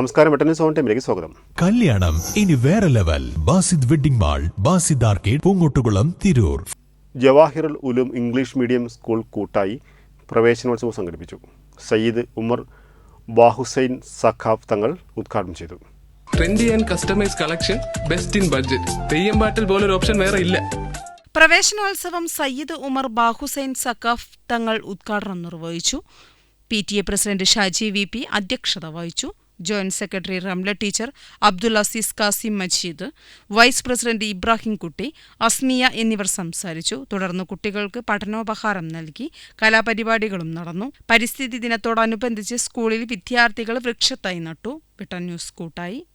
നമസ്കാരം, വെട്ടന്യൂസ് ഓൺ ടൈമിലേക്ക് സ്വാഗതം. കല്യാണം ഇനി വേറെ level. Basid wedding mall, Basid arcade, Poongottukulam, Tirur. Jawahirul Uloom English medium school Koottayi പ്രവേശനോത്സവം സംഘടിപ്പിച്ചു. സയ്യിദ് ഉമർ ബാഹുസൈൻ സഖാഫ് തങ്ങൾ ഉദ്ഘാടനം ചെയ്തു. Trendy and customise collection, best in budget. Theyyam പാട്ടിൽ പോലൊരു ഓപ്ഷൻ വേറെ ഇല്ല. പ്രവേശനോത്സവം സയ്യിദ് ഉമർ ബാഹുസൈൻ സഖാഫ് തങ്ങൾ ഉദ്ഘാടനം നിർവഹിച്ചു. PTA പ്രസിഡന്റ് ഷാജി VP അധ്യക്ഷത വഹിച്ചു. Joint secretary Ramla teacher, Abdul Azeez Kasim Majeed, vice president Ibrahim Kutty, Asmiya എന്നിവർ സംസാരിച്ചു. തുടർന്ന് കുട്ടികൾക്ക് പഠനോപഹാരം നൽകി. കലാപരിപാടികളും നടന്നു. പരിസ്ഥിതി ദിനത്തോടനുബന്ധിച്ച് സ്കൂളിൽ വിദ്യാർത്ഥികൾ വൃക്ഷത്തൈ നട്ടു. വെട്ടന്യൂസ് കൂട്ടായി.